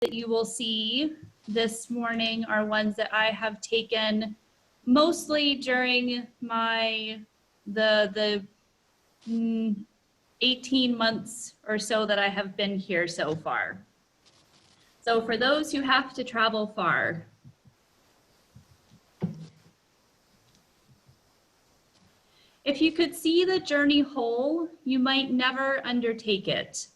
that you will see this morning are ones that I have taken mostly during the 18 months or so that I have been here so far. So for those who have to travel far, if you could see the journey whole, you might never undertake it.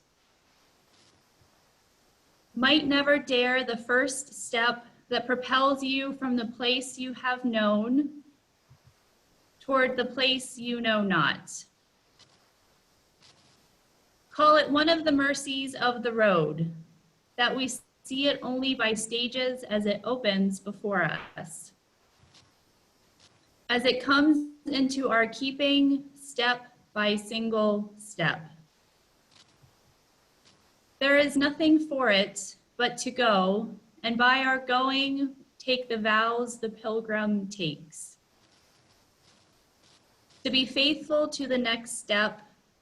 Might never dare the first step that propels you from the place you have known toward the place you know not. Call it one of the mercies of the road, that we see it only by stages as it opens before us. As it comes into our keeping step by single step. There is nothing for it but to go, and by our going, take the vows the pilgrim takes. To be faithful to the next step,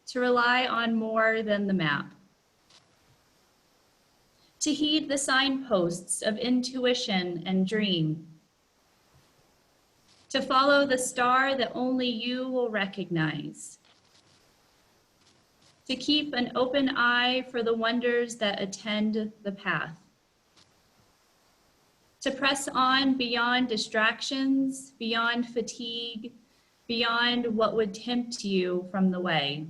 to rely on more than the map. To heed the signposts of intuition and dream. To follow the star that only you will recognize. To keep an open eye for the wonders that attend the path. To press on beyond distractions, beyond fatigue, beyond what would tempt you from the way.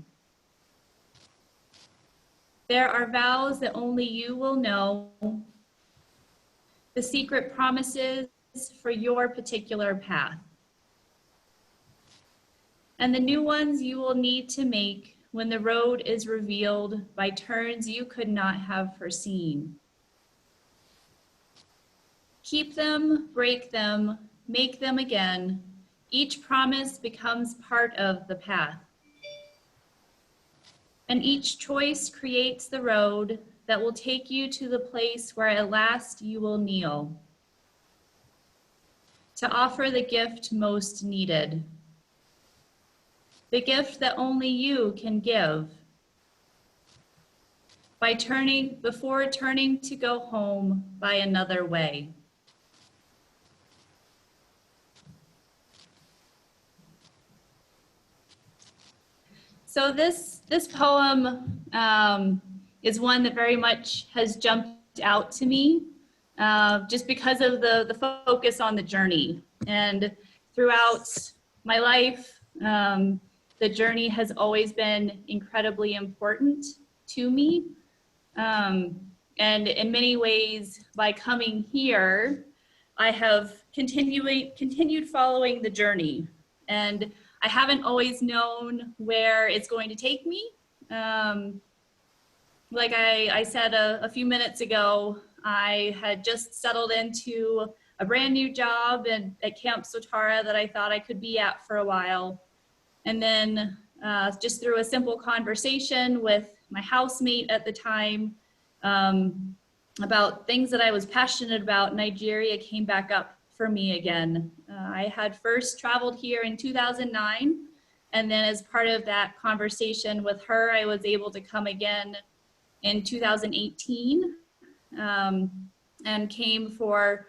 There are vows that only you will know, the secret promises for your particular path, and the new ones you will need to make when the road is revealed by turns you could not have foreseen. Keep them, break them, make them again. Each promise becomes part of the path. And each choice creates the road that will take you to the place where at last you will kneel to offer the gift most needed, the gift that only you can give. Before turning to go home by another way. So this poem is one that very much has jumped out to me just because of the focus on the journey. And throughout my life, the journey has always been incredibly important to me. And in many ways, by coming here, I have continued following the journey. And I haven't always known where it's going to take me. Like I said a few minutes ago, I had just settled into a brand new job at Camp Sotara that I thought I could be at for a while. And then just through a simple conversation with my housemate at the time about things that I was passionate about, Nigeria came back up for me again. I had first traveled here in 2009, and then as part of that conversation with her, I was able to come again in 2018 and came for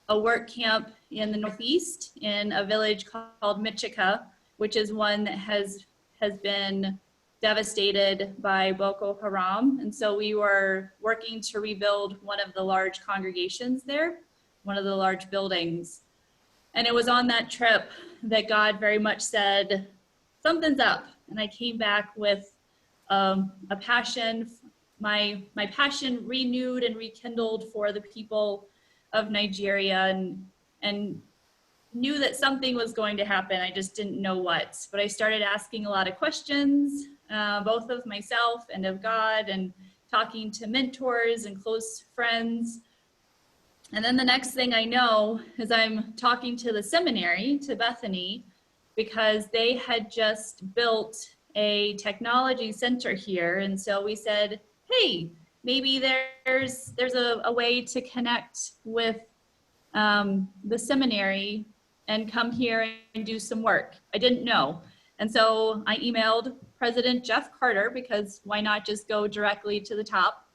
a work camp in the Northeast in a village called Michika, which is one that has been devastated by Boko Haram. And so we were working to rebuild one of the large congregations there, one of the large buildings. And it was on that trip that God very much said, something's up. And I came back with a passion, my passion renewed and rekindled for the people of Nigeria, and knew that something was going to happen. I just didn't know what. But I started asking a lot of questions, both of myself and of God, and talking to mentors and close friends. And then the next thing I know is I'm talking to the seminary, to Bethany, because they had just built a technology center here. And so we said, hey, maybe there's a way to connect with the seminary and come here and do some work. I didn't know. And so I emailed President Jeff Carter, because why not just go directly to the top?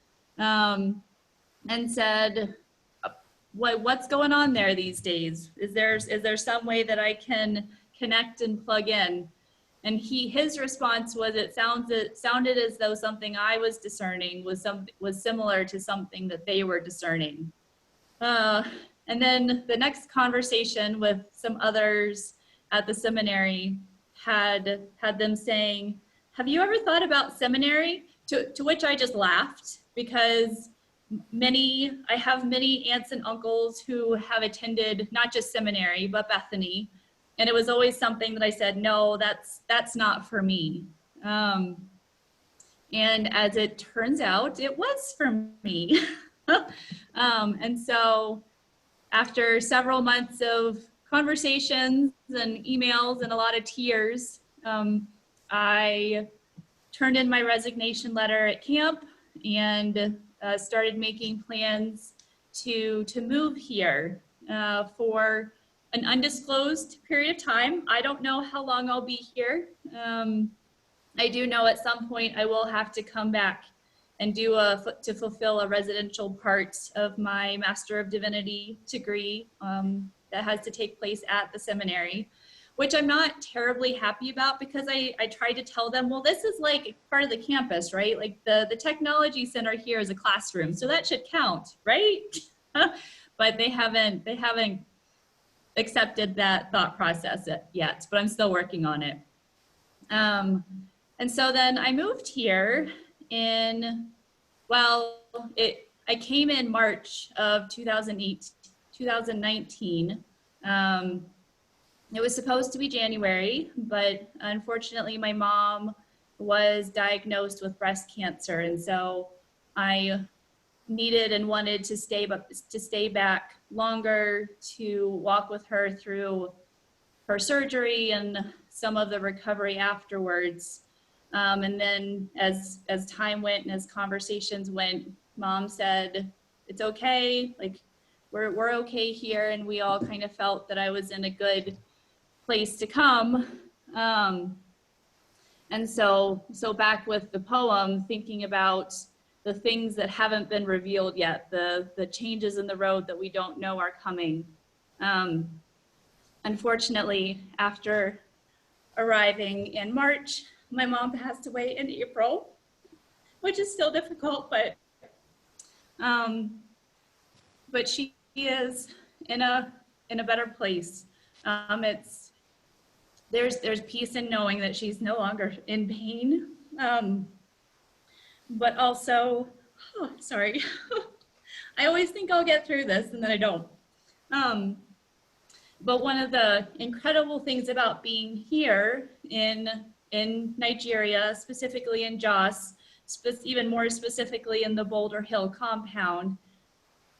and said, what's going on there these days? Is there some way that I can connect and plug in? And his response was, it sounded as though something I was discerning was similar to something that they were discerning. And then the next conversation with some others at the seminary had them saying, have you ever thought about seminary? To which I just laughed, because I have many aunts and uncles who have attended not just seminary, but Bethany. And it was always something that I said, no, that's not for me. And as it turns out, it was for me. And so after several months of conversations and emails and a lot of tears, I turned in my resignation letter at camp and started making plans to move here for an undisclosed period of time. I don't know how long I'll be here. I do know at some point I will have to come back and to fulfill a residential part of my Master of Divinity degree that has to take place at the seminary, which I'm not terribly happy about, because I tried to tell them, well, this is like part of the campus, right? Like the technology center here is a classroom, so that should count, right? But they haven't accepted that thought process yet, but I'm still working on it. And so then I moved here I came in March of 2019. It was supposed to be January, but unfortunately my mom was diagnosed with breast cancer. And so I needed and wanted to stay back longer to walk with her through her surgery and some of the recovery afterwards. And then as time went and as conversations went, Mom said, it's okay, like we're okay here. And we all kind of felt that I was in a good place to come. And so back with the poem, thinking about the things that haven't been revealed yet, the changes in the road that we don't know are coming. Unfortunately, after arriving in March, my mom passed away in April, which is still difficult, but she is in a better place. There's peace in knowing that she's no longer in pain, but also, sorry, I always think I'll get through this and then I don't. But one of the incredible things about being here in Nigeria, specifically in Jos, even more specifically in the Boulder Hill compound,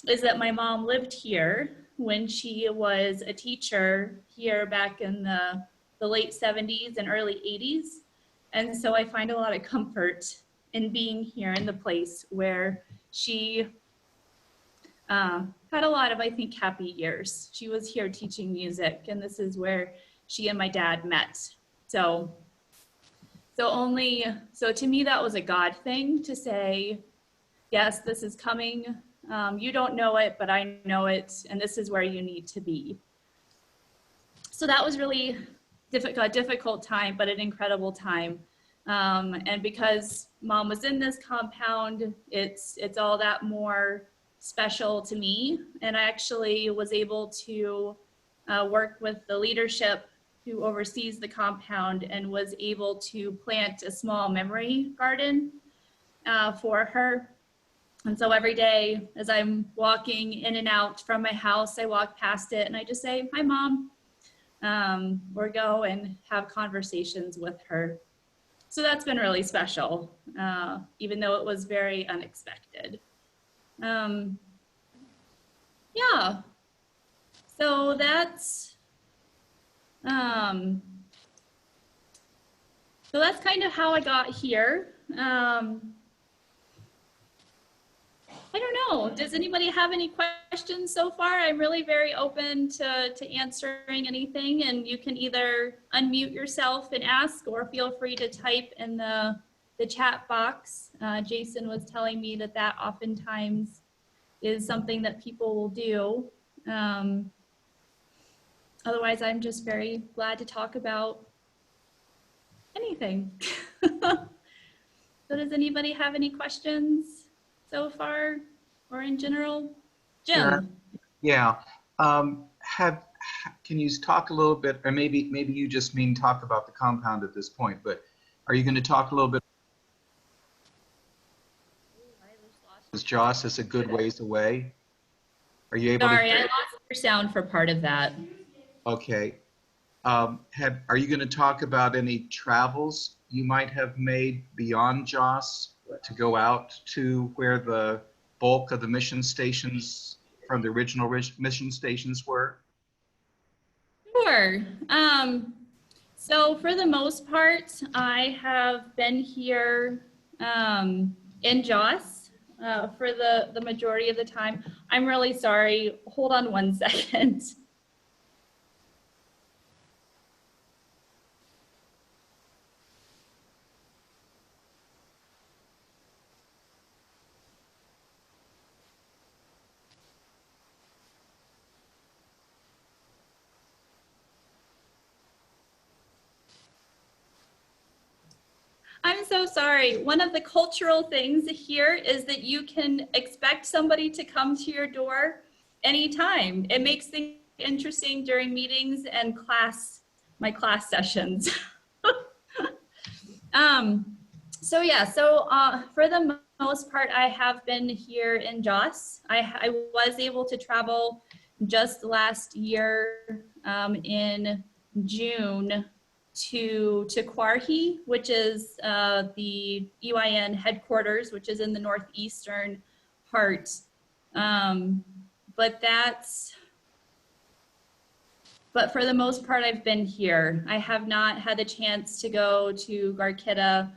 is that my mom lived here when she was a teacher here back in the late 70s and early 80s. And so I find a lot of comfort in being here in the place where she had a lot of, I think, happy years. She was here teaching music, and this is where she and my dad met. So to me, that was a God thing to say, yes, this is coming. You don't know it, but I know it, and this is where you need to be. So that was really a difficult time, but an incredible time. And because Mom was in this compound, it's all that more special to me. And I actually was able to work with the leadership who oversees the compound and was able to plant a small memory garden for her. And so every day as I'm walking in and out from my house, I walk past it and I just say, hi, Mom, or go and have conversations with her. So that's been really special, even though it was very unexpected. Yeah, so that's kind of how I got here. I don't know, does anybody have any questions so far? I'm really very open to answering anything, and you can either unmute yourself and ask, or feel free to type in the chat box. Jason was telling me that oftentimes is something that people will do. Otherwise, I'm just very glad to talk about anything. So does anybody have any questions so far or in general? Sharon, Jim? yeah. Can you talk a little bit, or maybe you just mean talk about the compound at this point, but are you going to talk a little bit? Is Joss is a good ways away? Are you able to Sorry, I hear? lost your sound for part of that. Okay. Are you going to talk about any travels you might have made beyond Joss to go out to where the bulk of the mission stations from the original mission stations were? Sure. So for the most part, I have been here in Joss for the majority of the time. I'm really sorry. Hold on one second. I'm so sorry. One of the cultural things here is that you can expect somebody to come to your door anytime. It makes things interesting during meetings and my class sessions. So yeah, for the most part, I have been here in Joss. I was able to travel just last year in June to Quarhi, which is the EYN headquarters, which is in the northeastern part. But for the most part, I've been here. I have not had the chance to go to Garkita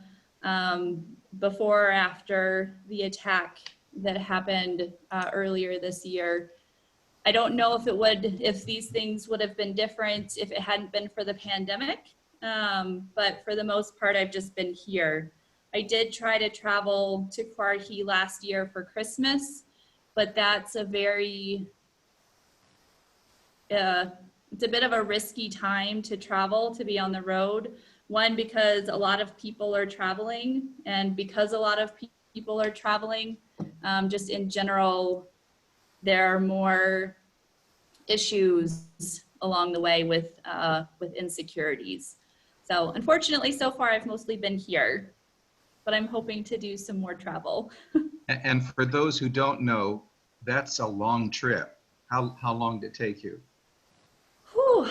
before or after the attack that happened earlier this year. I don't know if these things would have been different if it hadn't been for the pandemic. But for the most part, I've just been here. I did try to travel to Quarhi last year for Christmas, but that's it's a bit of a risky time to travel, to be on the road. One, because a lot of people are traveling, and because a lot of people are traveling, just in general, there are more issues along the way with insecurities. So unfortunately, so far, I've mostly been here, but I'm hoping to do some more travel. And for those who don't know, that's a long trip. How long did it take you? Whew.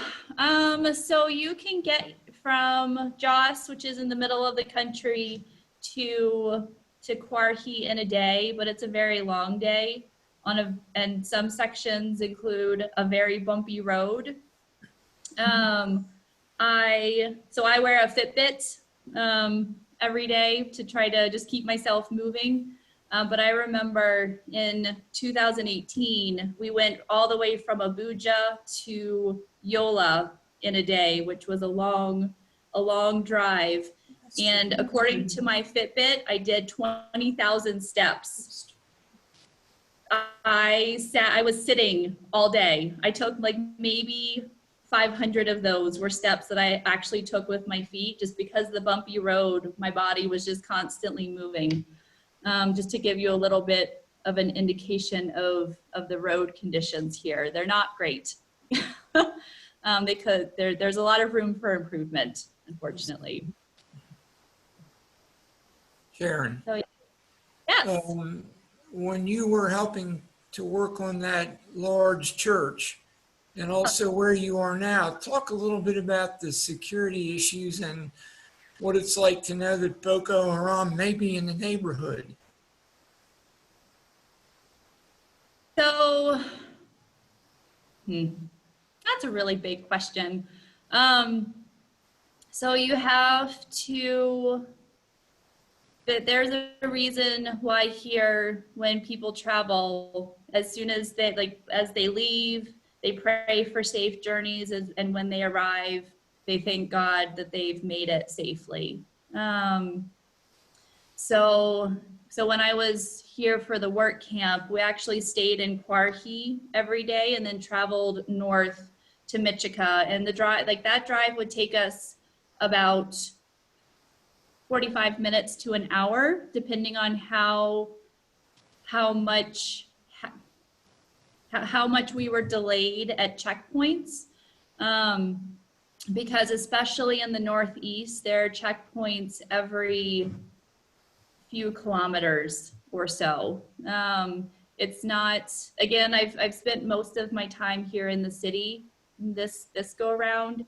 So you can get from Joss, which is in the middle of the country, to Quarhi in a day, but it's a very long day and some sections include a very bumpy road. I wear a Fitbit every day to try to just keep myself moving. But I remember in 2018, we went all the way from Abuja to Yola in a day, which was a long drive. And according to my Fitbit, I did 20,000 steps. I was sitting all day. I took like maybe 500 of those were steps that I actually took with my feet, just because the bumpy road, my body was just constantly moving. Just to give you a little bit of an indication of the road conditions here. They're not great. There's a lot of room for improvement, unfortunately. Sharon, So, yes. when you were helping to work on that large church and also where you are now, talk a little bit about the security issues and what it's like to know that Boko Haram may be in the neighborhood. So, that's a really big question. So you have to, there's a reason why here, when people travel, as soon as as they leave, they pray for safe journeys, and when they arrive, they thank God that they've made it safely. So So when I was here for the work camp, we actually stayed in Quarhi every day and then traveled north to Michigan. And the drive, like that drive would take us about 45 minutes to an hour, depending on how much we were delayed at checkpoints. Because especially in the Northeast, there are checkpoints every few kilometers or so. It's not, again, I've spent most of my time here in the city this go around,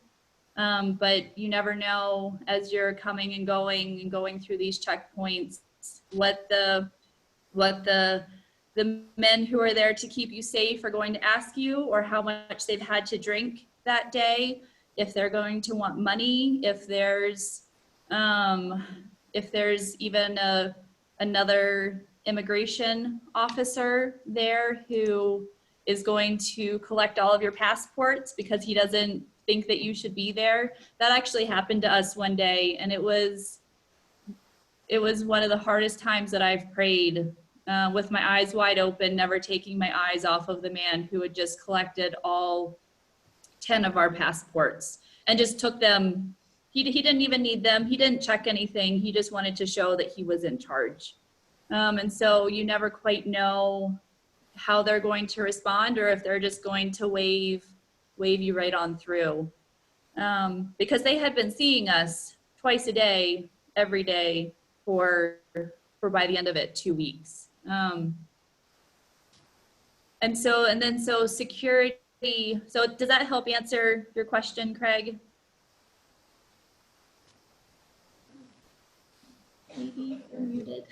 but you never know as you're coming and going through these checkpoints what the men who are there to keep you safe are going to ask you, or how much they've had to drink that day, if they're going to want money, if there's even another immigration officer there who is going to collect all of your passports because he doesn't think that you should be there. That actually happened to us one day, and it was one of the hardest times that I've prayed, with my eyes wide open, never taking my eyes off of the man who had just collected all 10 of our passports and just took them. He didn't even need them. He didn't check anything. He just wanted to show that he was in charge. And so you never quite know how they're going to respond, or if they're just going to wave you right on through. Because they had been seeing us twice a day, every day for by the end of it, 2 weeks. So security. So does that help answer your question, Craig? Maybe you're muted.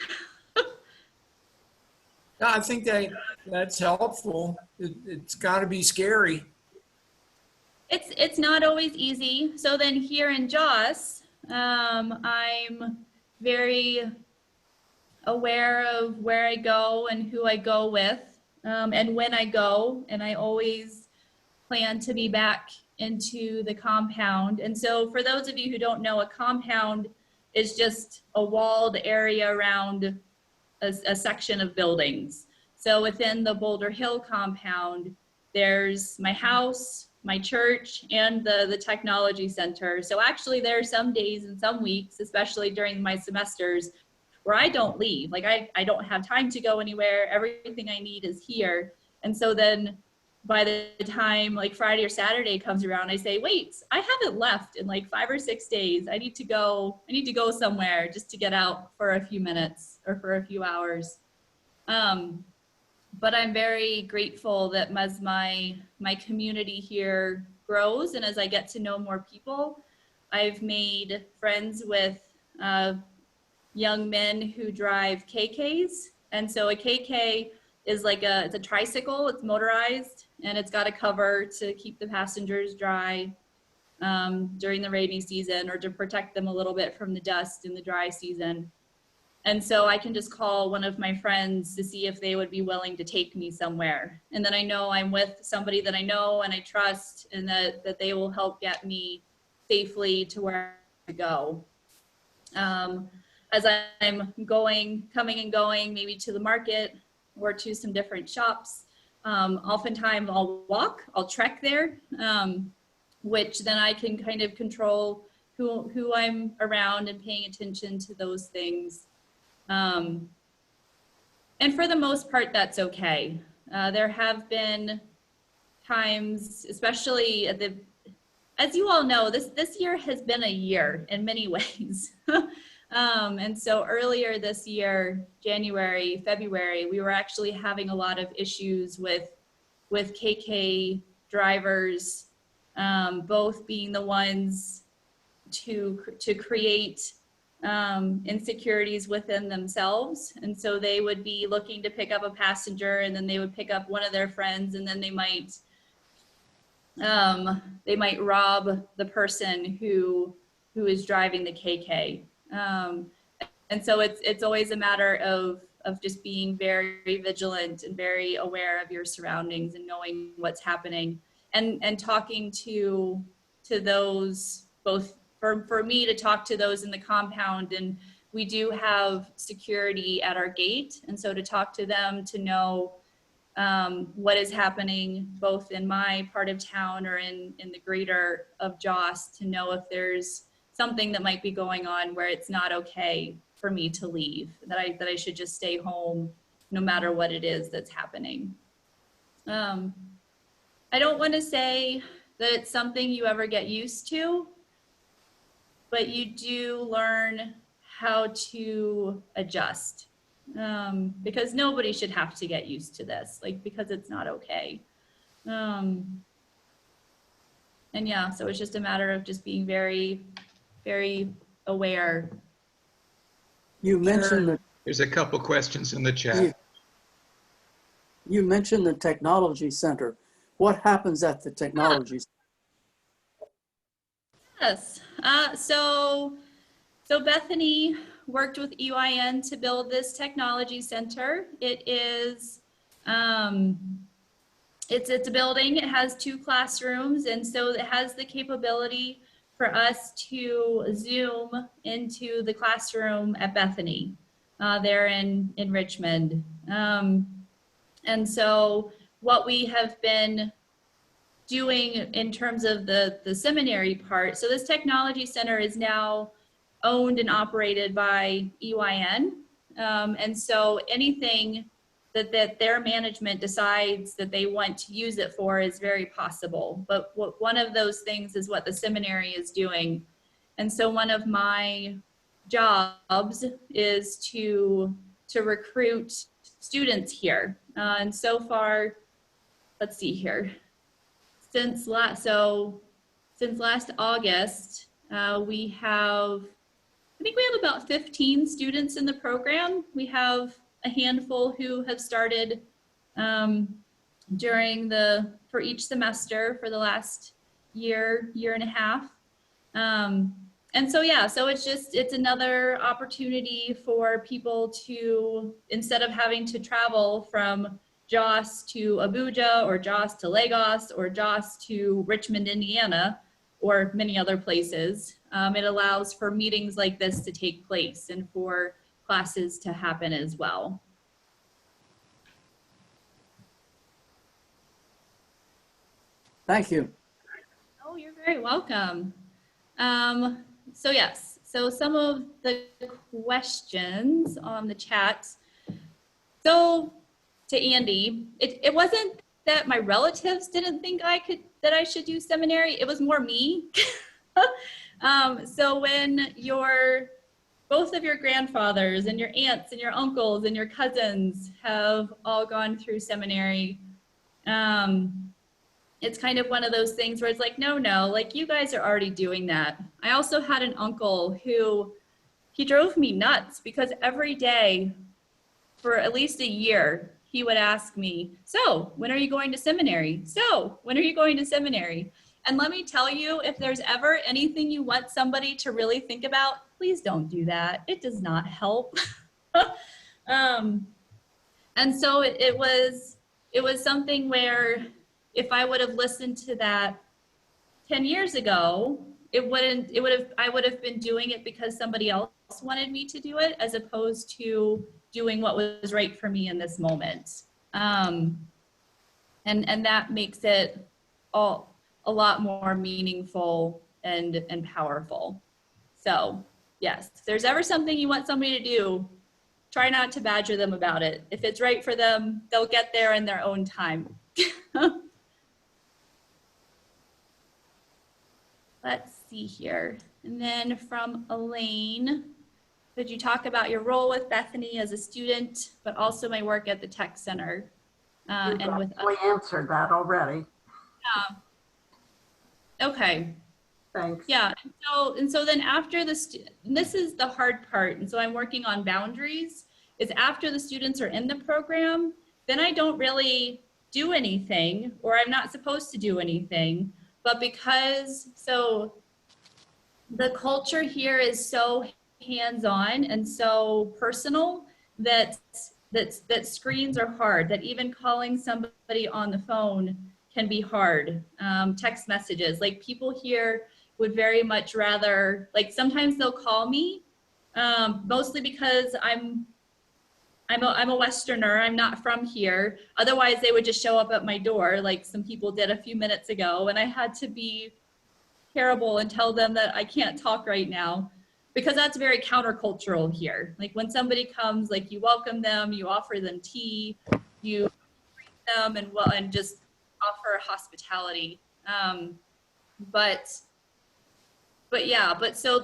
No, I think that's helpful. It's got to be scary. It's not always easy. So then here in Joss, I'm very aware of where I go and who I go with, and when I go, and I always plan to be back into the compound. And so for those of you who don't know, a compound is just a walled area around a section of buildings. So within the Boulder Hill compound, there's my house, my church, and the technology center. So actually there are some days and some weeks, especially during my semesters, where I don't leave. Like I don't have time to go anywhere. Everything I need is here. And so then by the time like Friday or Saturday comes around, I say, wait, I haven't left in like 5 or 6 days. I need to go somewhere just to get out for a few minutes or for a few hours. But I'm very grateful that as my community here grows, and as I get to know more people, I've made friends with young men who drive KKs. And so a KK is it's a tricycle, it's motorized, and it's got a cover to keep the passengers dry during the rainy season, or to protect them a little bit from the dust in the dry season. And so I can just call one of my friends to see if they would be willing to take me somewhere. And then I know I'm with somebody that I know and I trust, and that they will help get me safely to where I go. As I'm coming and going, maybe to the market or to some different shops, oftentimes I'll trek there, which then I can kind of control who I'm around and paying attention to those things. And for the most part, that's okay. There have been times, especially as you all know, this year has been a year in many ways. And so earlier this year, January, February, we were actually having a lot of issues with KK drivers, both being the ones to create insecurities within themselves. And so they would be looking to pick up a passenger, and then they would pick up one of their friends, and then they might rob the person who is driving the KK. And so it's always a matter of just being very vigilant and very aware of your surroundings and knowing what's happening, and talking to those, both for me to talk to those in the compound, and we do have security at our gate. And so to talk to them, to know what is happening both in my part of town or in the greater of Joss, to know if there's something that might be going on where it's not okay for me to leave, that I should just stay home no matter what it is that's happening. I don't want to say that it's something you ever get used to, but you do learn how to adjust, because nobody should have to get used to this, like, because it's not okay. And yeah, so it's just a matter of just being very, very aware. You mentioned that There's a couple questions in the chat. you mentioned the technology center. What happens at the technology center? Yes. So Bethany worked with EYN to build this technology center. It is, it's a building. It has 2 classrooms, and so it has the capability for us to Zoom into the classroom at Bethany, there in Richmond. And so what we have been doing in terms of the seminary part, so this technology center is now owned and operated by EYN. And so anything that their management decides that they want to use it for is very possible. But one of those things is what the seminary is doing. And so one of my jobs is to recruit students here. And so far, let's see here. Since last August, we have, I think we have about 15 students in the program. We have a handful who have started for each semester for the last year and a half. And so, yeah, so it's another opportunity for people to, instead of having to travel from Joss to Abuja or Joss to Lagos or Joss to Richmond, Indiana, or many other places, it allows for meetings like this to take place and for classes to happen as well. Thank you. Oh, you're very welcome. So yes, so some of the questions on the chat. So to Andy, it wasn't that my relatives didn't think that I should do seminary. It was more me. So when both of your grandfathers and your aunts and your uncles and your cousins have all gone through seminary, it's kind of one of those things where it's like, no, like you guys are already doing that. I also had an uncle who, he drove me nuts because every day for at least a year, he would ask me, so when are you going to seminary? So when are you going to seminary? And let me tell you, if there's ever anything you want somebody to really think about, please don't do that. It does not help. And so it was something where if I would have listened to that 10 years ago, I would have been doing it because somebody else wanted me to do it, as opposed to doing what was right for me in this moment. And that makes it a lot more meaningful and powerful. So yes, if there's ever something you want somebody to do, try not to badger them about it. If it's right for them, they'll get there in their own time. Let's see here. And then from Elaine, could you talk about your role with Bethany as a student, but also my work at the tech center? And with we answered that already. Yeah. Okay. Thanks. Yeah. And so then after this is the hard part. And so I'm working on boundaries. Is after the students are in the program, then I don't really do anything, or I'm not supposed to do anything. But so the culture here is so hands-on and so personal that screens are hard, that even calling somebody on the phone can be hard. Text messages, like people here would very much rather, like sometimes they'll call me mostly because I'm a Westerner. I'm not from here. Otherwise, they would just show up at my door like some people did a few minutes ago, and I had to be terrible and tell them that I can't talk right now, because that's very countercultural here. Like when somebody comes, like you welcome them, you offer them tea, you greet them, and just offer hospitality. But yeah, but so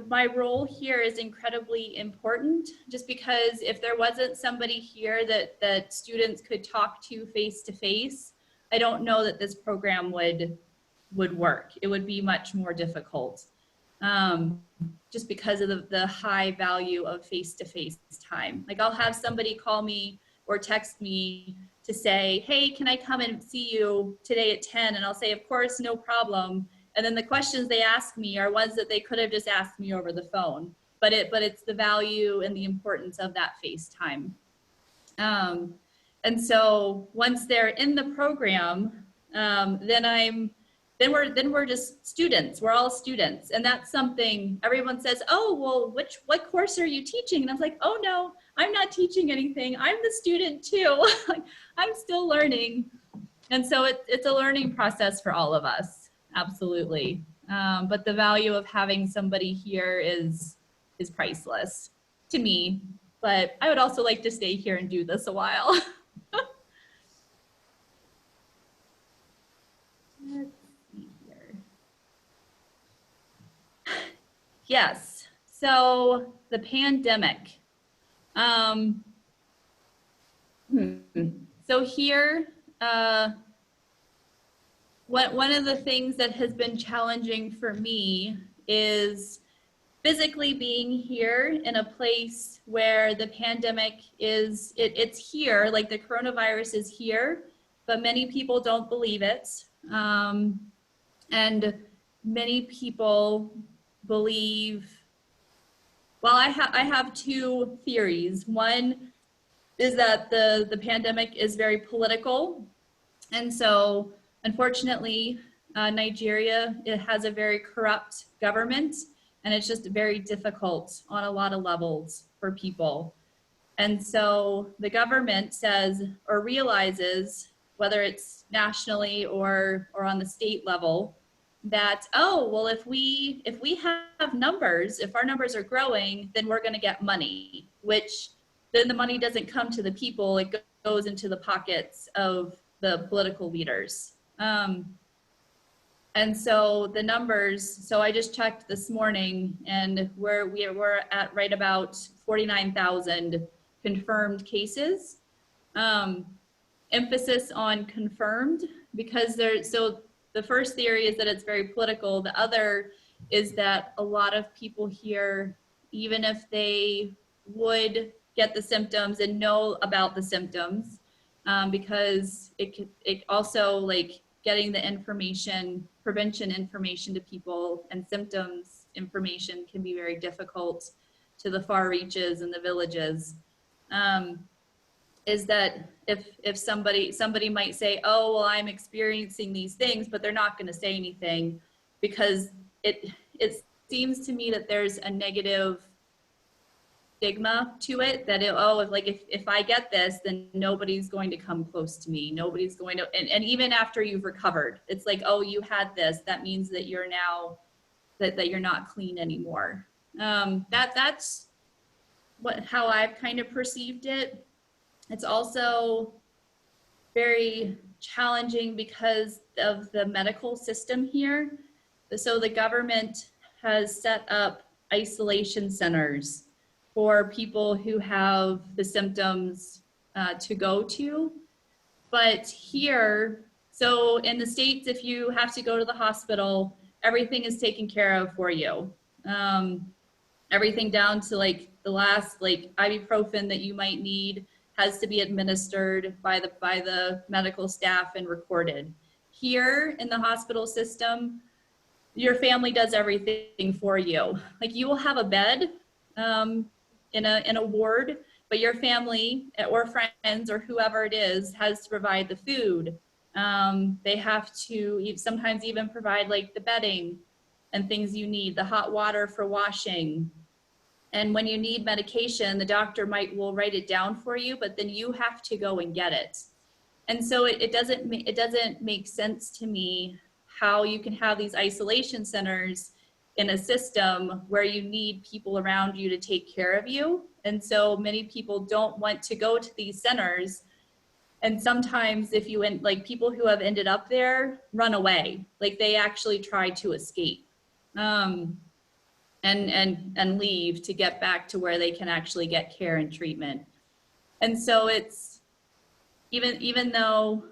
my role here is incredibly important, just because if there wasn't somebody here that students could talk to face, I don't know that this program would work. It would be much more difficult, just because of the high value of face-to-face time. Like I'll have somebody call me or text me to say, hey, can I come and see you today at 10? And I'll say, of course, no problem. And then the questions they ask me are ones that they could have just asked me over the phone. But it's the value and the importance of that face time. And so once they're in the program, then we're just students. We're all students. And that's something everyone says, oh, well, what course are you teaching? And I was like, oh no, I'm not teaching anything. I'm the student too. I'm still learning. And so it's a learning process for all of us. Absolutely. But the value of having somebody here is priceless to me. But I would also like to stay here and do this a while. Let's see here. Yes, so the pandemic. So here, one of the things that has been challenging for me is physically being here in a place where the pandemic it's here, like the coronavirus is here, but many people don't believe it. And many people believe, well, I have two theories. One is that the pandemic is very political. And so unfortunately, Nigeria, it has a very corrupt government, and it's just very difficult on a lot of levels for people. And so the government says or realizes, whether it's nationally or on the state level, that, oh, well, if we have numbers, if our numbers are growing, then we're going to get money, which then the money doesn't come to the people, it goes into the pockets of the political leaders. And so the numbers, so I just checked this morning, and we're at right about 49,000 confirmed cases. Emphasis on confirmed, because so the first theory is that it's very political. The other is that a lot of people here, even if they would get the symptoms and know about the symptoms, because it also, like, getting the information, prevention information to people and symptoms information can be very difficult to the far reaches and the villages. Is that if somebody might say, oh, well, I'm experiencing these things, but they're not going to say anything, because it seems to me that there's a negative stigma to it, that if I get this, then nobody's going to come close to me. Nobody's going to, and even after you've recovered, it's like, oh, you had this, that means that you're now, that you're not clean anymore. That's how I've kind of perceived it. It's also very challenging because of the medical system here. So the government has set up isolation centers for people who have the symptoms to go to. But here, so in the States, if you have to go to the hospital, everything is taken care of for you. Everything down to like the last ibuprofen that you might need has to be administered by the medical staff and recorded. Here in the hospital system, your family does everything for you. Like, you will have a bed in a ward, but your family or friends or whoever it is has to provide the food. They have to sometimes even provide like the bedding. and things you need, the hot water for washing. And when you need medication, the doctor will write it down for you, but then you have to go and get it. And so it doesn't make sense to me how you can have these isolation centers in a system where you need people around you to take care of you. And so many people don't want to go to these centers. And sometimes if you like people who have ended up there run away, like they actually try to escape and leave to get back to where they can actually get care and treatment. And so it's even though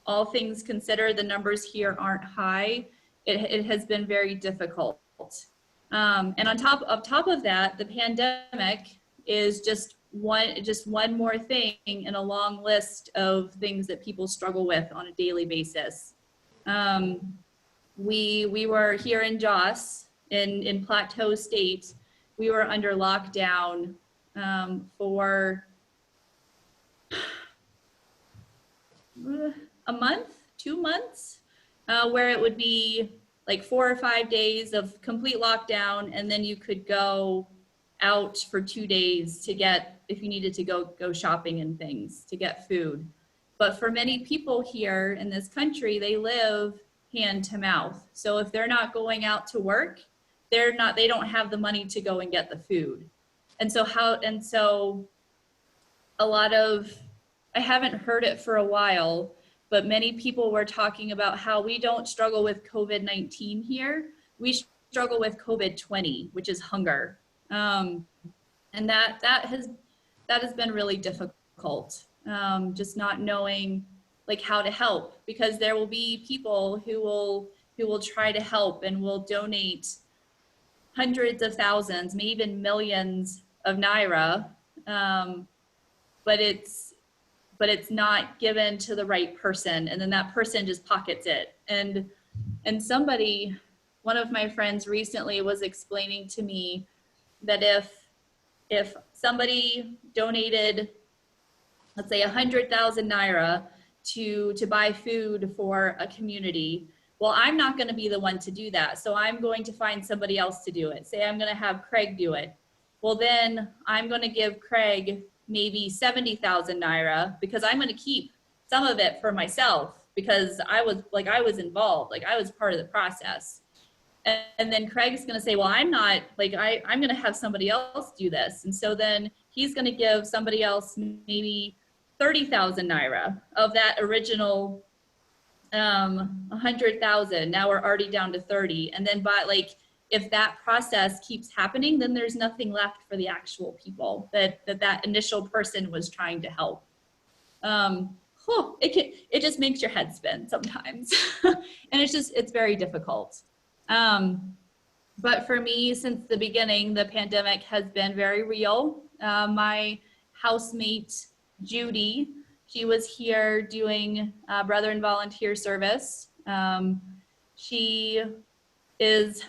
all things considered, the numbers here aren't high, it has been very difficult. And on top of that, the pandemic is just one more thing in a long list of things that people struggle with on a daily basis. We were here in Jos, in Plateau State, we were under lockdown for a month, 2 months, where it would be like 4 or 5 days of complete lockdown, and then you could go out for 2 days to get, if you needed to go shopping and things, to get food. But for many people here in this country, they live hand to mouth. So if they're not going out to work, they don't have the money to go and get the food. And so a lot of, I haven't heard it for a while, but many people were talking about how we don't struggle with COVID-19 here. We struggle with COVID-20, which is hunger. And that has been really difficult. Just not knowing like how to help, because there will be people who will try to help and will donate hundreds of thousands, maybe even millions of Naira, but it's not given to the right person, and then that person just pockets it. And somebody, one of my friends recently was explaining to me that if somebody donated, let's say 100,000 Naira to buy food for a community, well, I'm not going to be the one to do that. So I'm going to find somebody else to do it. Say I'm going to have Craig do it. Well, then I'm going to give Craig maybe 70,000 Naira, because I'm going to keep some of it for myself, because I was involved, like I was part of the process. And then Craig's going to say, well, I'm not, like, I'm going to have somebody else do this. And so then he's going to give somebody else maybe 30,000 Naira of that original 100,000. Now we're already down to 30. And then if that process keeps happening, then there's nothing left for the actual people that initial person was trying to help. It just makes your head spin sometimes. And it's very difficult. But for me, since the beginning, the pandemic has been very real. My housemate, Judy, she was here doing Brethren volunteer service. She is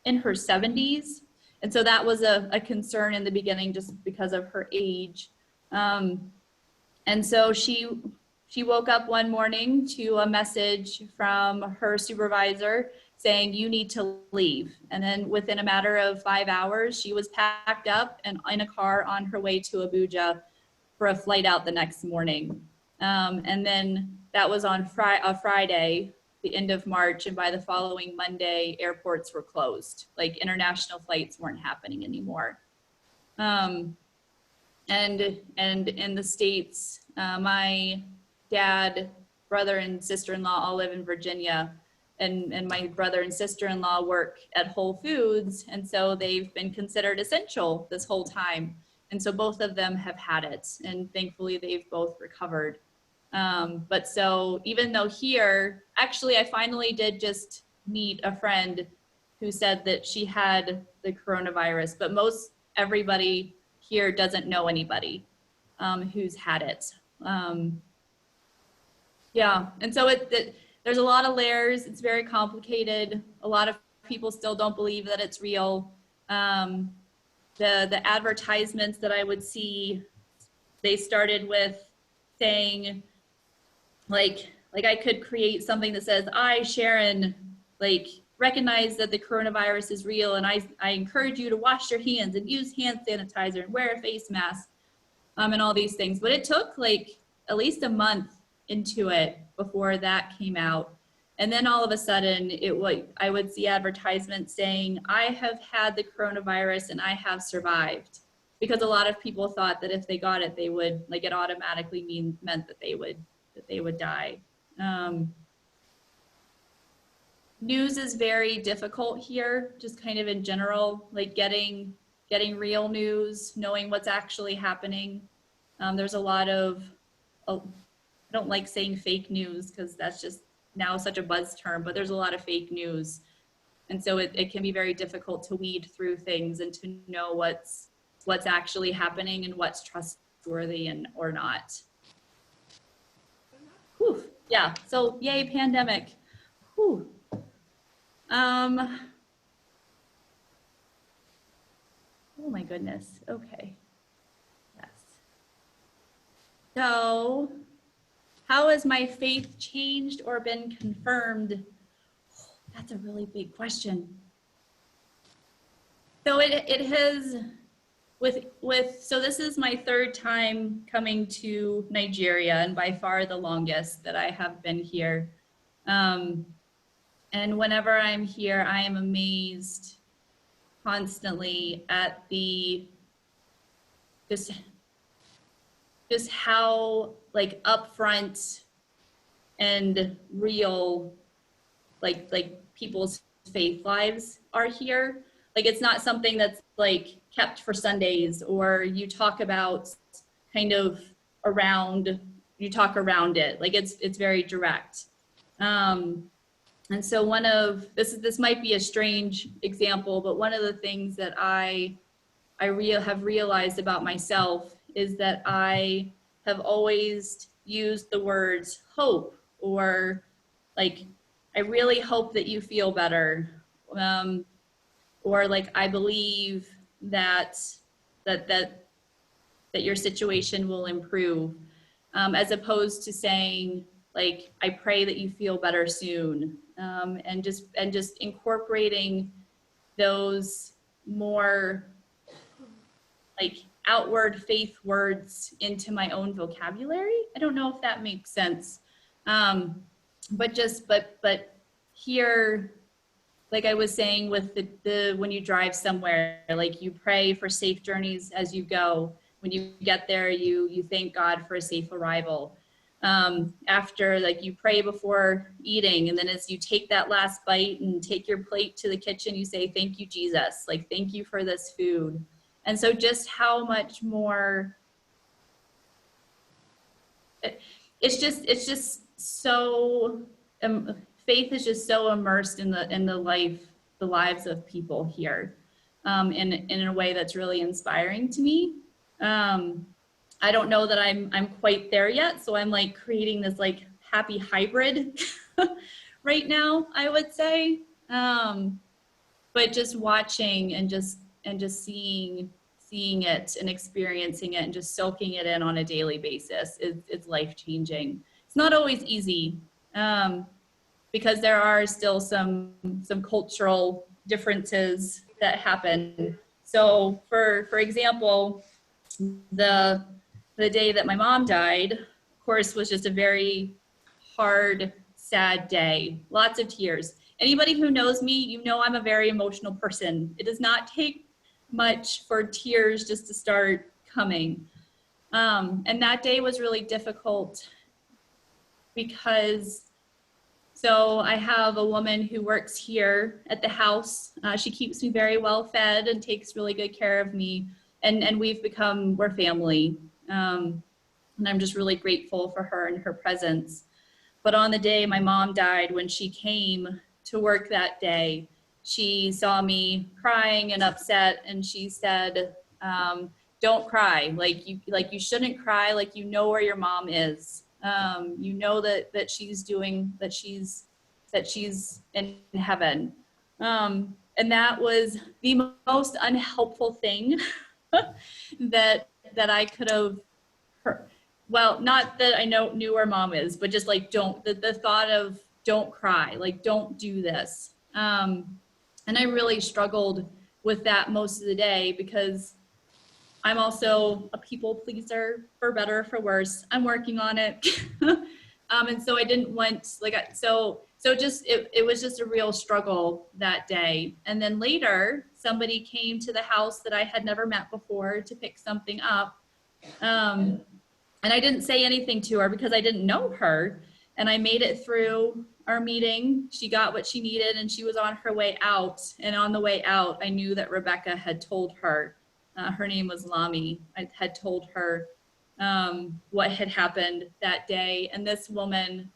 in her 70s. And so that was a concern in the beginning, just because of her age. And so she woke up one morning to a message from her supervisor saying, you need to leave. And then within a matter of 5 hours, she was packed up and in a car on her way to Abuja for a flight out the next morning. And then that was on a Friday, the end of March, and by the following Monday, airports were closed. Like international flights weren't happening anymore. And in the States, my dad, brother, and sister-in-law all live in Virginia, and my brother and sister-in-law work at Whole Foods, and so they've been considered essential this whole time. And so both of them have had it, and thankfully they've both recovered. But so even though here, actually I finally did just meet a friend who said that she had the coronavirus, but everybody here doesn't know anybody who's had it. Yeah, and so there's a lot of layers. It's very complicated. A lot of people still don't believe that it's real. The advertisements that I would see, they started with saying, like I could create something that says, I, Sharon, recognize that the coronavirus is real, and I encourage you to wash your hands and use hand sanitizer and wear a face mask, and all these things. But it took like at least a month into it before that came out. And then all of a sudden I would see advertisements saying, I have had the coronavirus and I have survived. Because a lot of people thought that if they got it, they would, like, it automatically meant that they would die. News is very difficult here, just kind of in general, like getting real news, knowing what's actually happening. There's a lot of, I don't like saying fake news because that's just now such a buzz term, but there's a lot of fake news. And so it can be very difficult to weed through things and to know what's actually happening and what's trustworthy and or not. Whew. Yeah, so yay, pandemic. Whew. Oh my goodness, okay. Yes. So, how has my faith changed or been confirmed? That's a really big question. So it has, so this is my third time coming to Nigeria, and by far the longest that I have been here. And whenever I'm here, I am amazed constantly at the, just how like upfront and real like people's faith lives are here. Like, it's not something that's like kept for Sundays, or you talk about kind of around, you talk around it. Like, it's very direct. And so one of, this might be a strange example, but one of the things that I have realized about myself is that I have always used the words hope, or like, I really hope that you feel better. Or like, I believe that your situation will improve, as opposed to saying like, I pray that you feel better soon. And just incorporating those more like outward faith words into my own vocabulary. I don't know if that makes sense. But here, like I was saying with the when you drive somewhere, like, you pray for safe journeys as you go. When you get there, you thank God for a safe arrival. After, like, you pray before eating, and then as you take that last bite and take your plate to the kitchen, you say, thank you, Jesus, like, thank you for this food. And so just how much more, it's just so, faith is just so immersed in the lives of people here, in a way that's really inspiring to me. I don't know that I'm quite there yet, so I'm like creating this like happy hybrid right now, I would say. But just watching and just seeing it and experiencing it and just soaking it in on a daily basis is life-changing. It's not always easy, because there are still some cultural differences that happen. So for example, the day that my mom died, of course, was just a very hard, sad day. Lots of tears. Anybody who knows me, you know I'm a very emotional person. It does not take much for tears just to start coming. And that day was really difficult because, so I have a woman who works here at the house. She keeps me very well fed and takes really good care of me. And we're family. And I'm just really grateful for her and her presence. But on the day my mom died, when she came to work that day, she saw me crying and upset, and she said, don't cry. Like you shouldn't cry. Like, you know where your mom is. You know that she's in heaven. And that was the most unhelpful thing that I could have heard. Well, not that I knew where mom is, but just like, the thought of don't cry, like, don't do this. And I really struggled with that most of the day because I'm also a people pleaser, for better or for worse. I'm working on it. And so I didn't want, it was just a real struggle that day. And then later, somebody came to the house that I had never met before to pick something up. And I didn't say anything to her because I didn't know her. And I made it through our meeting. She got what she needed and she was on her way out. And on the way out, I knew that Rebecca had told her, her name was Lami, I had told her what had happened that day. And this woman,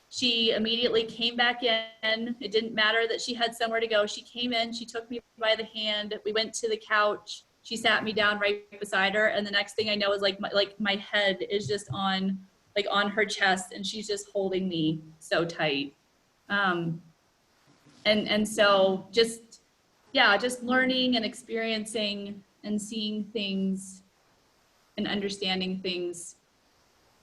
she immediately came back in. It didn't matter that she had somewhere to go. She came in, she took me by the hand. We went to the couch. She sat me down right beside her. And the next thing I know is like my head is just on her chest and she's just holding me so tight. And so just learning and experiencing and seeing things and understanding things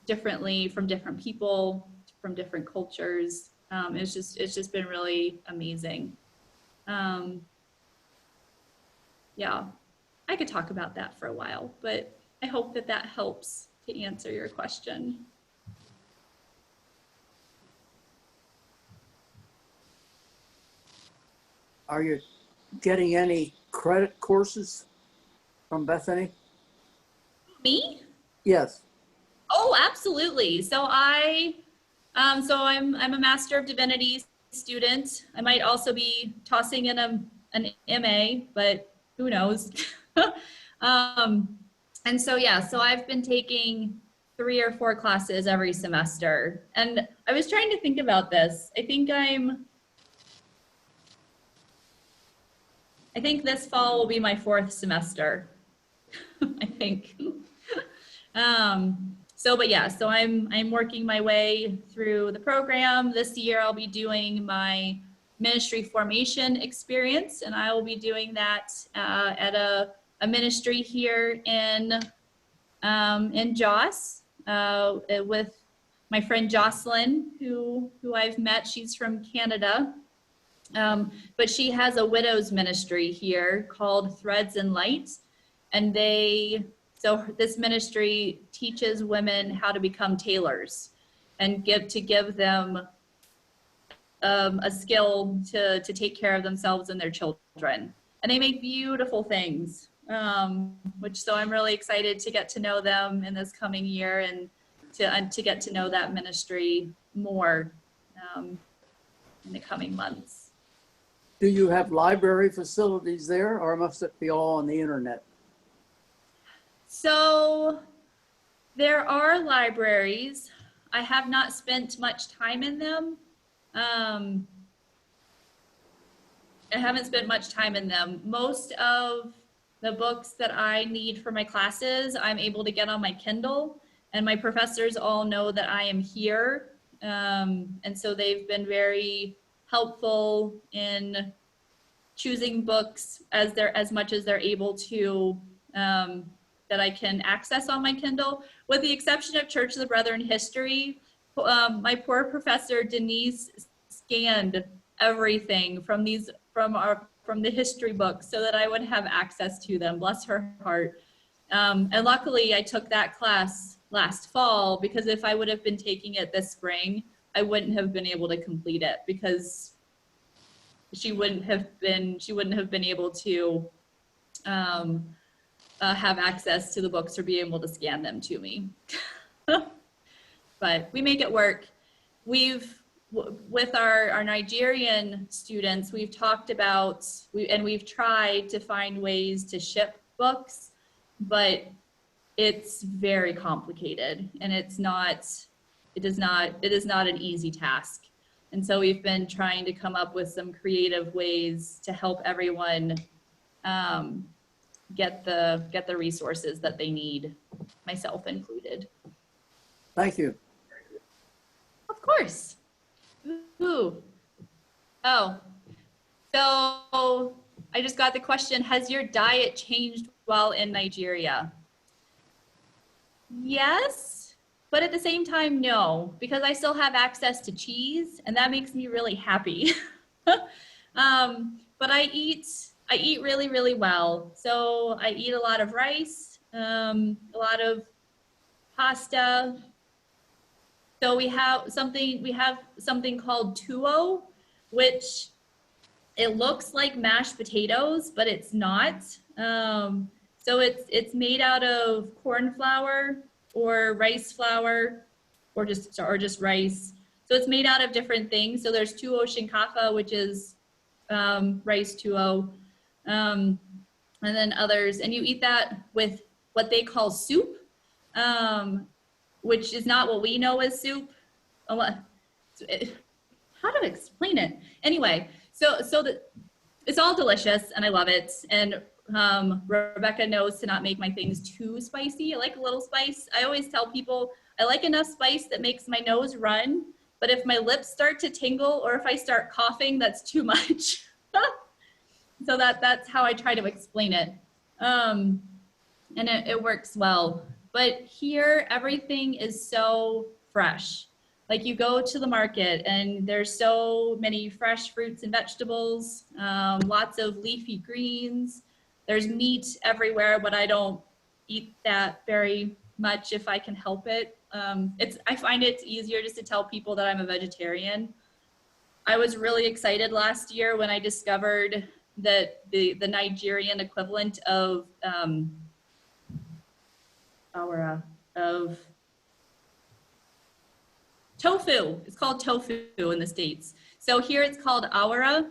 differently from different people, from different cultures. It's just been really amazing. Yeah, I could talk about that for a while, but I hope that helps to answer your question. Are you getting any credit courses from Bethany? Me? Yes. Oh, absolutely. So I'm a Master of Divinity student. I might also be tossing in an MA, but who knows? And so, yeah, so I've been taking 3 or 4 classes every semester. And I was trying to think about this. I think this fall will be my 4th semester. I think. So I'm working my way through the program. This year I'll be doing my ministry formation experience, and I will be doing that at a ministry here in Joss with my friend Jocelyn, who I've met. She's from Canada, but she has a widows ministry here called Threads and Light, and so this ministry teaches women how to become tailors and give them a skill to take care of themselves and their children. And they make beautiful things, so I'm really excited to get to know them in this coming year and to get to know that ministry more in the coming months. Do you have library facilities there, or must it be all on the internet? So there are libraries. I have not spent much time in them. I haven't spent much time in them. Most of the books that I need for my classes, I'm able to get on my Kindle, and my professors all know that I am here. And so they've been very helpful in choosing books as much as they're able to, that I can access on my Kindle, with the exception of Church of the Brethren history. My poor professor Denise scanned everything from the history books so that I would have access to them. Bless her heart. And luckily I took that class last fall, because if I would have been taking it this spring, I wouldn't have been able to complete it, because she wouldn't have been able to have access to the books or be able to scan them to me. But we make it work. With our Nigerian students, we've talked about, we've tried to find ways to ship books, but it's very complicated, and it is not an easy task. And so we've been trying to come up with some creative ways to help everyone get the resources that they need, myself included. Thank you. Of course. Ooh. Oh, so I just got the question, has your diet changed while in Nigeria? Yes, but at the same time, no, because I still have access to cheese, and that makes me really happy. But I eat really, really well. So I eat a lot of rice, a lot of pasta. So we have something called tuo, which it looks like mashed potatoes, but it's not. So it's made out of corn flour or rice flour or just rice. So it's made out of different things. So there's tuo shinkafa, which is rice tuo, and then others. And you eat that with what they call soup, which is not what we know as soup. How to explain it? Anyway, it's all delicious and I love it. And Rebecca knows to not make my things too spicy. I like a little spice. I always tell people I like enough spice that makes my nose run, but if my lips start to tingle or if I start coughing, that's too much. So that's how I try to explain it. And it works well. But here, everything is so fresh. Like you go to the market and there's so many fresh fruits and vegetables, lots of leafy greens. There's meat everywhere, but I don't eat that very much if I can help it. I find it's easier just to tell people that I'm a vegetarian. I was really excited last year when I discovered that the Nigerian equivalent of tofu. It's called tofu in the States. So here it's called awara.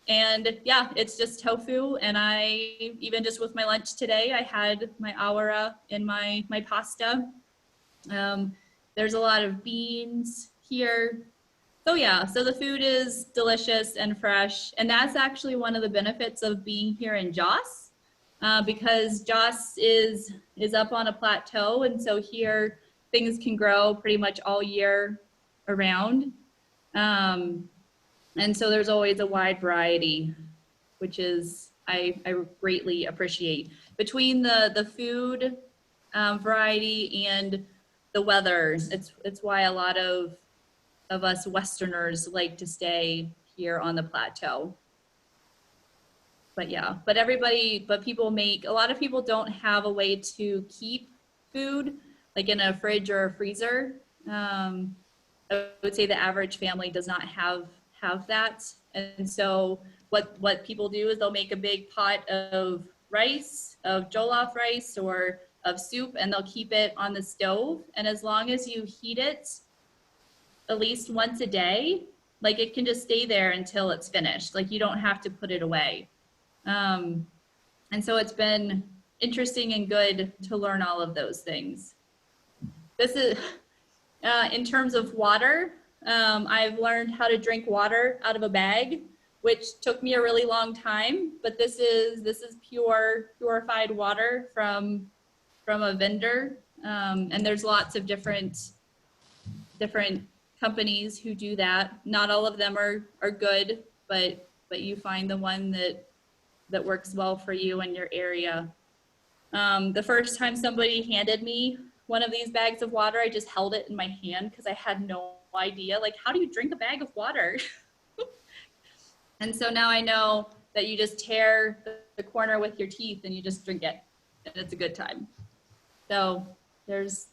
And yeah, it's just tofu. And even just with my lunch today, I had my awara in my pasta. There's a lot of beans here. So yeah, so the food is delicious and fresh. And that's actually one of the benefits of being here in Jos, because Jos is up on a plateau. And so here things can grow pretty much all year around. And so there's always a wide variety, which is, I greatly appreciate. Between the food variety and the weather, it's why a lot of us Westerners like to stay here on the plateau. But yeah, but a lot of people don't have a way to keep food like in a fridge or a freezer. I would say the average family does not have that. And so what people do is they'll make a big pot of rice, of jollof rice or of soup, and they'll keep it on the stove. And as long as you heat it at least once a day, like it can just stay there until it's finished. Like you don't have to put it away. And so it's been interesting and good to learn all of those things. This is, in terms of water, I've learned how to drink water out of a bag, which took me a really long time, but this is purified water from a vendor. And there's lots of different companies who do that. Not all of them are good, but you find the one that works well for you in your area. The first time somebody handed me one of these bags of water, I just held it in my hand because I had no idea, like, how do you drink a bag of water? And so now I know that you just tear the corner with your teeth and you just drink it, and it's a good time. So there's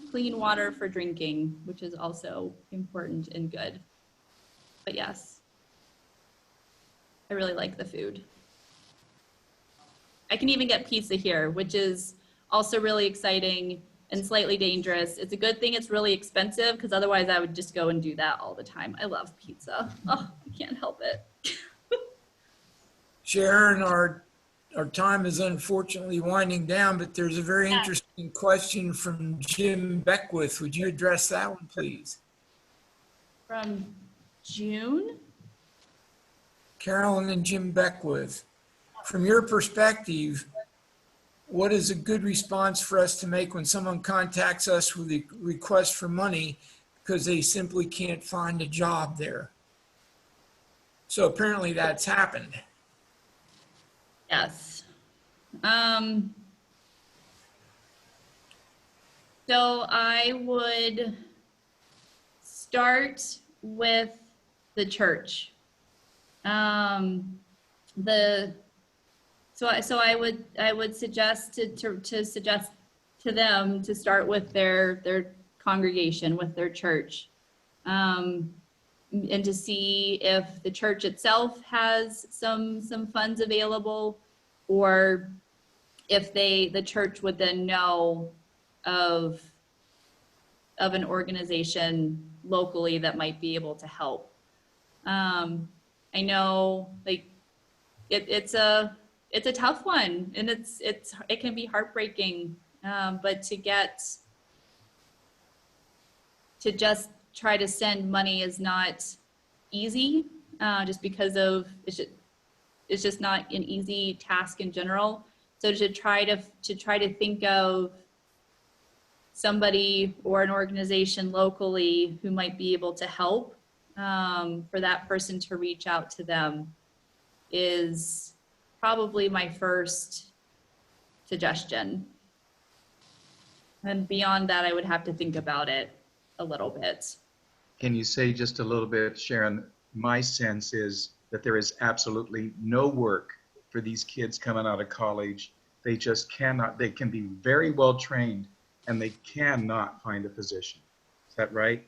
clean water for drinking, which is also important and good. But yes, I really like the food. I can even get pizza here, which is also really exciting and slightly dangerous. It's a good thing it's really expensive because otherwise I would just go and do that all the time. I love pizza. Oh, I can't help it. Sharon, our time is unfortunately winding down, but there's a very interesting question from Jim Beckwith. Would you address that one, please? From June? Carolyn and Jim Beckwith. From your perspective, what is a good response for us to make when someone contacts us with a request for money because they simply can't find a job there? So apparently that's happened. Yes. So I would start with the church. So I would suggest to suggest to them to start with their congregation, with their church, and to see if the church itself has some funds available, or if the church would then know of an organization locally that might be able to help. I know, like, it's a tough one, and it can be heartbreaking, but to just try to send money is not easy, just because of it's just not an easy task in general. So to try to think of somebody or an organization locally who might be able to help, for that person to reach out to them is probably my first suggestion. And beyond that, I would have to think about it a little bit. Can you say just a little bit, Sharon? My sense is that there is absolutely no work for these kids coming out of college. They just cannot, they can be very well trained and they cannot find a position. Is that right?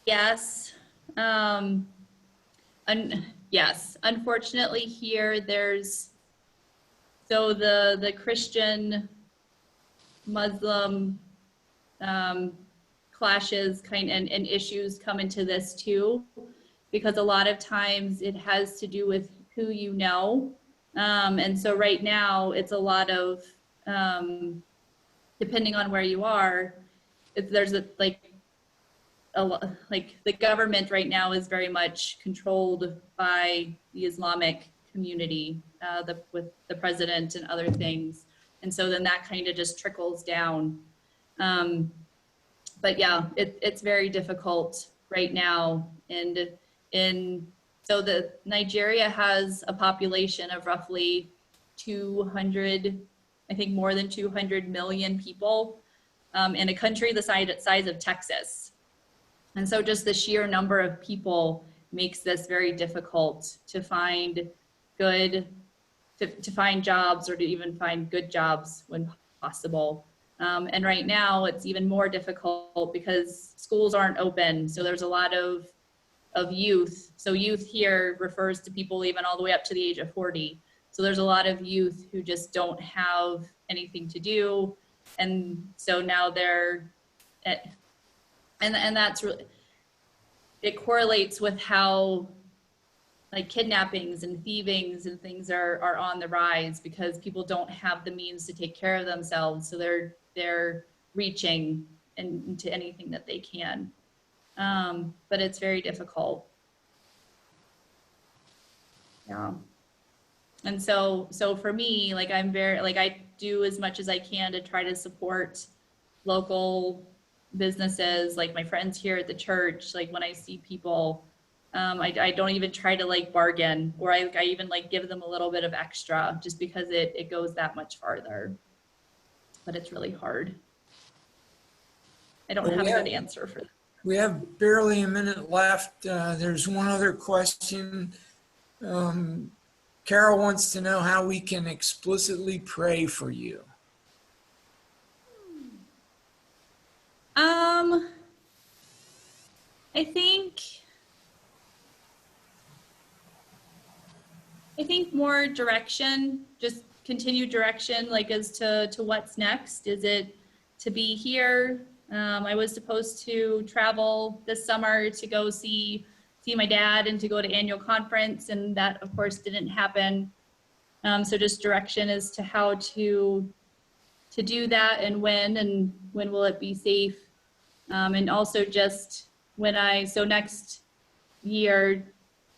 Yes. Yes, unfortunately here so the Christian Muslim clashes and issues come into this too, because a lot of times it has to do with who you know. And so right now it's a lot of, depending on where you are, there's like the government right now is very much controlled by the Islamic community, with the president and other things. And so then that kind of just trickles down. But yeah, it's very difficult right now. So Nigeria has a population of roughly 200, I think more than 200 million people, in a country the size of Texas. And so just the sheer number of people makes this very difficult to find to find jobs, or to even find good jobs when possible. And right now it's even more difficult because schools aren't open. So there's a lot of youth. So youth here refers to people even all the way up to the age of 40. So there's a lot of youth who just don't have anything to do. And so now and that's really, it correlates with how like kidnappings and thievings and things are on the rise, because people don't have the means to take care of themselves. So they're reaching into anything that they can. But it's very difficult. Yeah. And so for me, like I do as much as I can to try to support local businesses, like my friends here at the church. Like when I see people, I don't even try to like bargain, or I even like give them a little bit of extra, just because it goes that much farther. But it's really hard. I don't have a good answer for that. We have barely a minute left. There's one other question. Carol wants to know how we can explicitly pray for you. I think more direction, just continued direction, like as to what's next. Is it to be here? I was supposed to travel this summer to go see my dad and to go to annual conference, and that of course didn't happen. So just direction as to how to do that, and when will it be safe. And also just next year,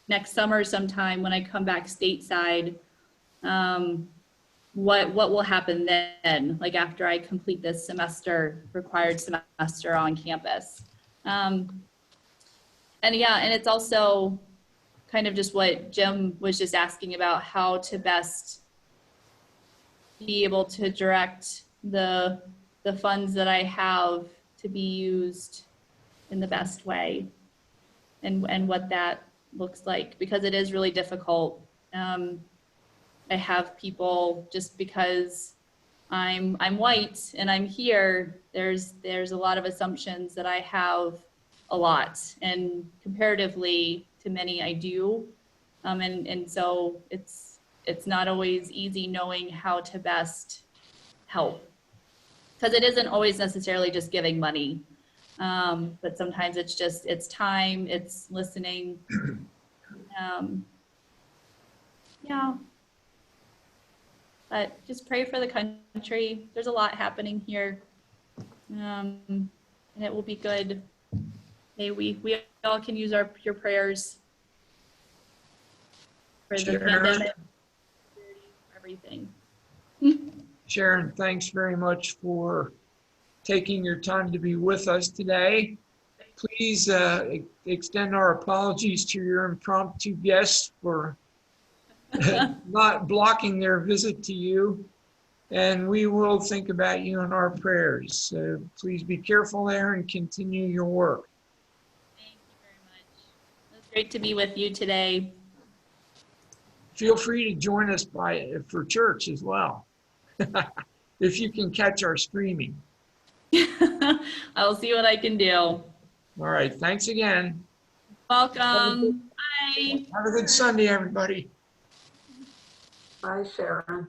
next summer sometime when I come back stateside, what will happen then, like after I complete this required semester on campus. And it's also kind of just what Jim was just asking about, how to best be able to direct the funds that I have to be used in the best way, and what that looks like, because it is really difficult. I have people, just because I'm white and I'm here, there's a lot of assumptions that I have a lot, and comparatively to many I do. And so it's not always easy knowing how to best help, because it isn't always necessarily just giving money. But sometimes it's time, it's listening. Yeah. But just pray for the country. There's a lot happening here. And it will be good. May we all can use your prayers for the Sharon. pandemic, everything. Sharon, thanks very much for taking your time to be with us today. Please extend our apologies to your impromptu guests for not blocking their visit to you. And we will think about you in our prayers. So please be careful there and continue your work. Thank you very much. It was great to be with you today. Feel free to join us for church as well, if you can catch our streaming. I'll see what I can do. All right, thanks again. Welcome. Bye. Have a good Sunday, everybody. Bye, Sharon.